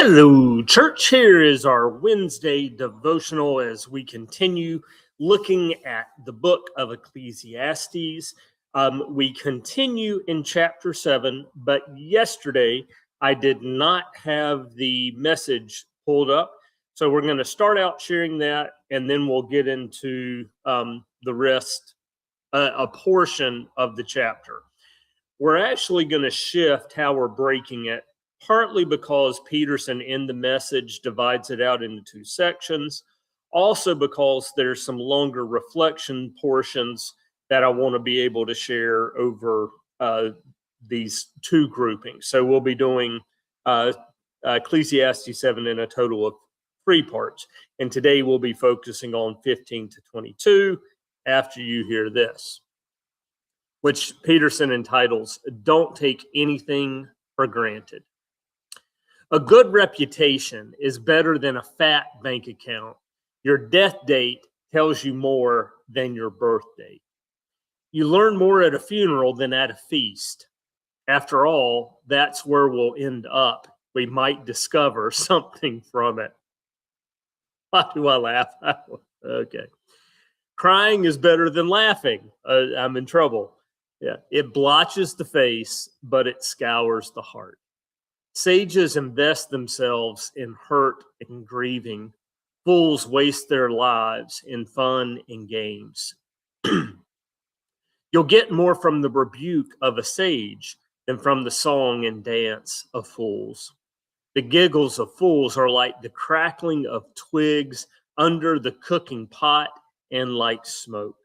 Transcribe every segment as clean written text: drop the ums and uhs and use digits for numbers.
Hello, church. Here is our Wednesday devotional as we continue looking at the book of Ecclesiastes. We continue in chapter 7, but yesterday I did not have the message pulled up. So we're going to start out sharing that, and then we'll get into the rest, a portion of the chapter. We're actually going to shift how we're breaking it, partly because Peterson in the message divides it out into two sections, also because there's some longer reflection portions that I want to be able to share over these two groupings. So we'll be doing Ecclesiastes 7 in a total of 3 parts. And today we'll be focusing on 15 to 22 after you hear this, which Peterson entitles, "Don't Take Anything for Granted." A good reputation is better than a fat bank account. Your death date tells you more than your birth date. You learn more at a funeral than at a feast. After all, that's where we'll end up. We might discover something from it. Why do I laugh? Okay. Crying is better than laughing. I'm in trouble. Yeah. It blotches the face, but it scours the heart. Sages invest themselves in hurt and grieving. Fools waste their lives in fun and games. You'll get more from the rebuke of a sage than from the song and dance of fools. The giggles of fools are like the crackling of twigs under the cooking pot and like smoke.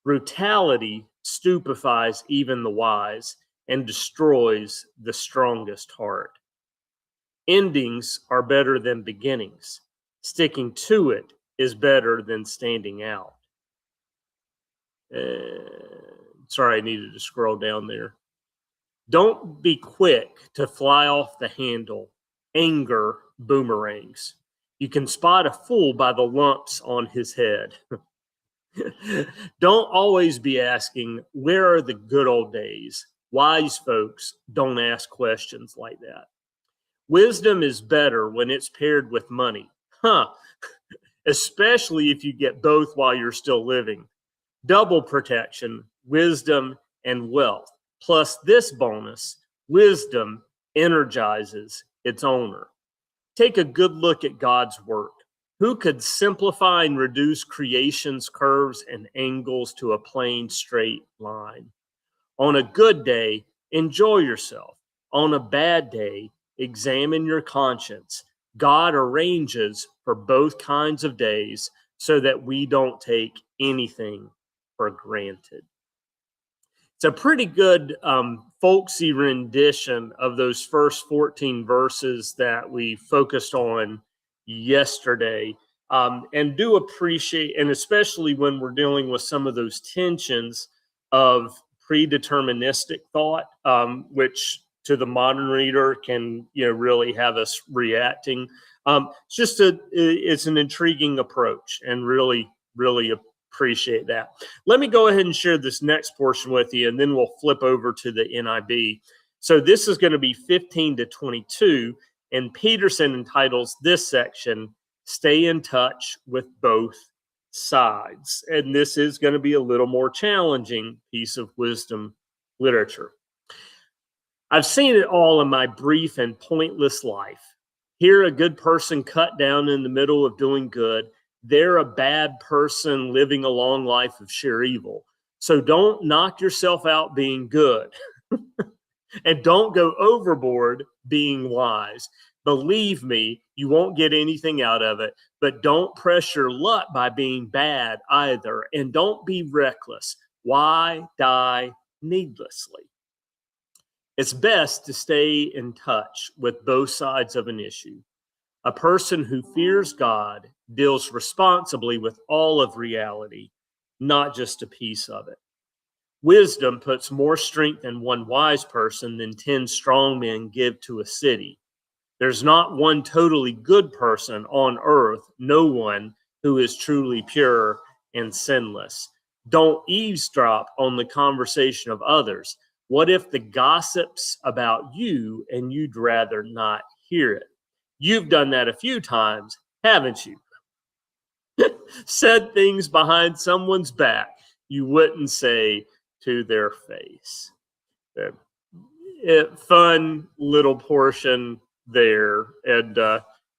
Brutality stupefies even the wise and destroys the strongest heart. Endings are better than beginnings. Sticking to it is better than standing out. Sorry, I needed to scroll down there. Don't be quick to fly off the handle. Anger boomerangs. You can spot a fool by the lumps on his head. Don't always be asking, where are the good old days? Wise folks don't ask questions like that. Wisdom is better when it's paired with money. Especially if you get both while you're still living. Double protection, wisdom, and wealth. Plus this bonus, wisdom energizes its owner. Take a good look at God's work. Who could simplify and reduce creation's curves and angles to a plain, straight line? On a good day, enjoy yourself. On a bad day, examine your conscience. God arranges for both kinds of days so that we don't take anything for granted. It's a pretty good folksy rendition of those first 14 verses that we focused on yesterday, and do appreciate, and especially when we're dealing with some of those tensions of predeterministic thought, which to the modern reader can really have us reacting. It's an intriguing approach, and really appreciate that. Let me go ahead and share this next portion with you, and then we'll flip over to the NIV. So this is going to be 15 to 22, and Peterson entitles this section, "Stay in Touch with Both Sides." And this is going to be a little more challenging piece of wisdom literature. I've seen it all in my brief and pointless life. Here, a good person cut down in the middle of doing good. They're a bad person living a long life of sheer evil. So don't knock yourself out being good. And don't go overboard being wise. Believe me, you won't get anything out of it. But don't press your luck by being bad either. And don't be reckless. Why die needlessly? It's best to stay in touch with both sides of an issue. A person who fears God deals responsibly with all of reality, not just a piece of it. Wisdom puts more strength in one wise person than 10 strong men give to a city. There's not one totally good person on earth, no one who is truly pure and sinless. Don't eavesdrop on the conversation of others. What if the gossips about you and you'd rather not hear it? You've done that a few times, haven't you? Said things behind someone's back you wouldn't say to their face. Fun little portion there. And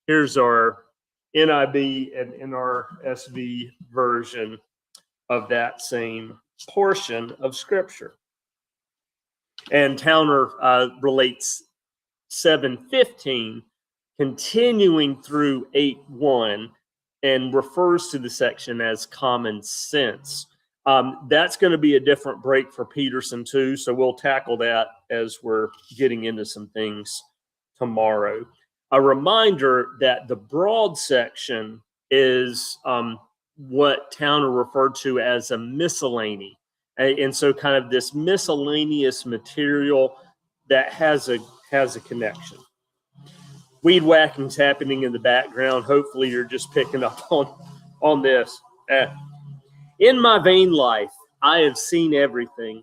here's our NIV and NRSV version of that same portion of Scripture. And Towner relates 7:15, continuing through 8:1, and refers to the section as common sense. That's going to be a different break for Peterson too, so we'll tackle that as we're getting into some things tomorrow. A reminder that the broad section is what Towner referred to as a miscellany. And so kind of this miscellaneous material that has a connection. Weed whacking's happening in the background. Hopefully you're just picking up on this. In my vain life, I have seen everything.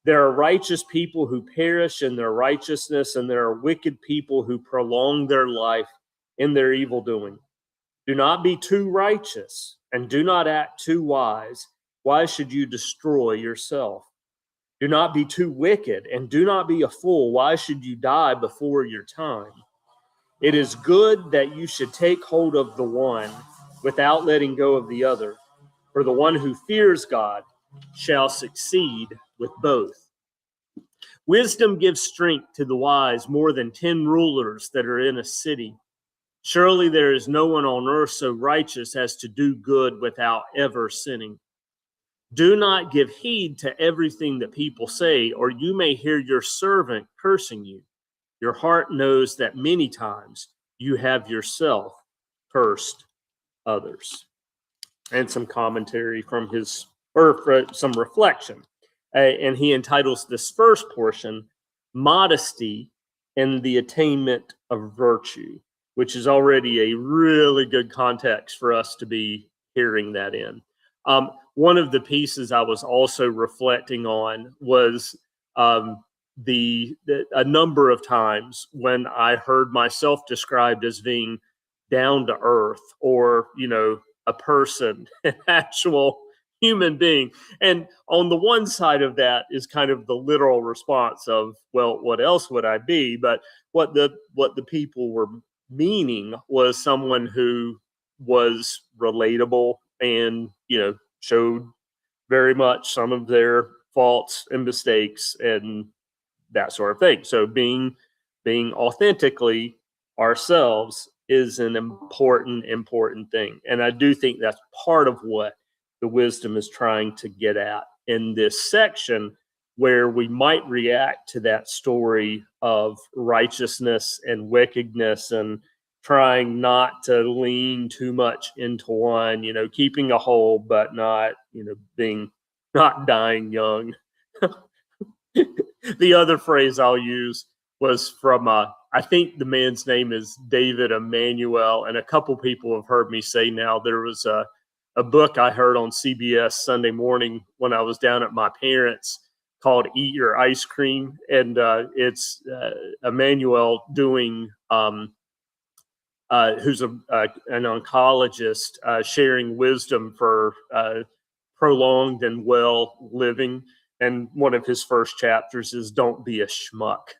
There are righteous people who perish in their righteousness, and there are wicked people who prolong their life in their evil doing. Do not be too righteous, and do not act too wise. Why should you destroy yourself? Do not be too wicked, and do not be a fool. Why should you die before your time? It is good that you should take hold of the one without letting go of the other. For the one who fears God shall succeed with both. Wisdom gives strength to the wise more than 10 rulers that are in a city. Surely there is no one on earth so righteous as to do good without ever sinning. Do not give heed to everything that people say, or you may hear your servant cursing you. Your heart knows that many times you have yourself cursed others. And some commentary from his, or some reflection. And he entitles this first portion, Modesty and the Attainment of Virtue, which is already a really good context for us to be hearing that in. One of the pieces I was also reflecting on was a number of times when I heard myself described as being down to earth, or, a person, an actual human being. And on the one side of that is kind of the literal response of, well, what else would I be? But what the people were meaning was someone who was relatable and, showed very much some of their faults and mistakes and that sort of thing. So being authentically ourselves is an important thing. And I do think that's part of what the wisdom is trying to get at in this section, where we might react to that story of righteousness and wickedness and trying not to lean too much into one, keeping a hold, but not, not dying young. The other phrase I'll use was from, I think the man's name is David Emmanuel, and a couple people have heard me say now, there was a book I heard on CBS Sunday morning when I was down at my parents' called Eat Your Ice Cream. And it's Emmanuel doing, who's an oncologist, sharing wisdom for prolonged and well living. And one of his first chapters is Don't Be a Schmuck.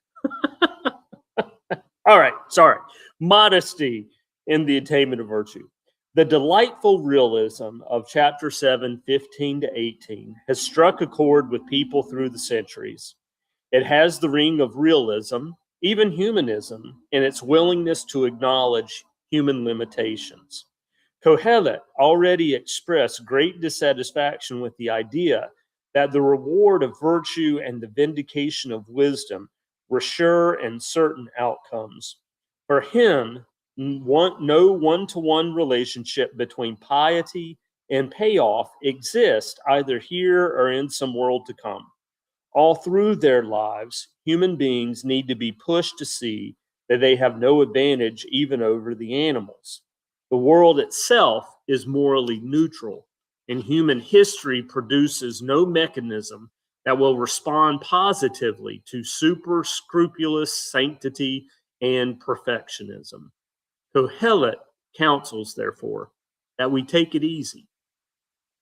All right, sorry. Modesty in the attainment of virtue. The delightful realism of chapter 7, 15 to 18 has struck a chord with people through the centuries. It has the ring of realism, even humanism, in its willingness to acknowledge human limitations. Kohelet already expressed great dissatisfaction with the idea that the reward of virtue and the vindication of wisdom were sure and certain outcomes. For him, no one-to-one relationship between piety and payoff exists either here or in some world to come. All through their lives, human beings need to be pushed to see that they have no advantage even over the animals. The world itself is morally neutral, and human history produces no mechanism that will respond positively to super scrupulous sanctity and perfectionism. Kohelet counsels, therefore, that we take it easy,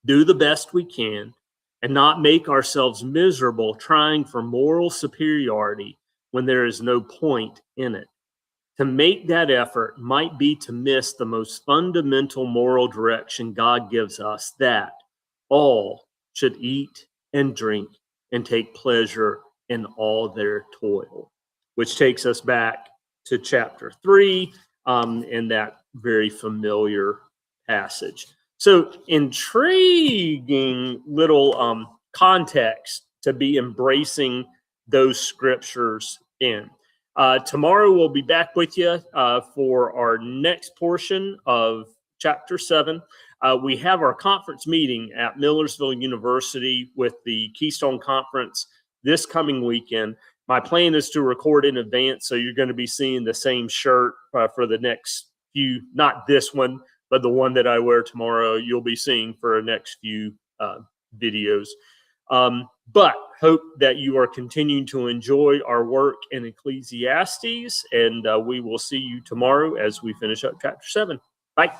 do the best we can, and not make ourselves miserable trying for moral superiority when there is no point in it. To make that effort might be to miss the most fundamental moral direction God gives us, that all should eat and drink and take pleasure in all their toil, which takes us back to chapter 3 in that very familiar passage. So, intriguing little context to be embracing those scriptures in. Tomorrow we'll be back with you for our next portion of chapter 7. We have our conference meeting at Millersville University with the Keystone Conference this coming weekend. My plan is to record in advance, so you're going to be seeing the same shirt for the next few, not this one, but the one that I wear tomorrow, you'll be seeing for the next few videos. But hope that you are continuing to enjoy our work in Ecclesiastes, and we will see you tomorrow as we finish up chapter 7. Bye.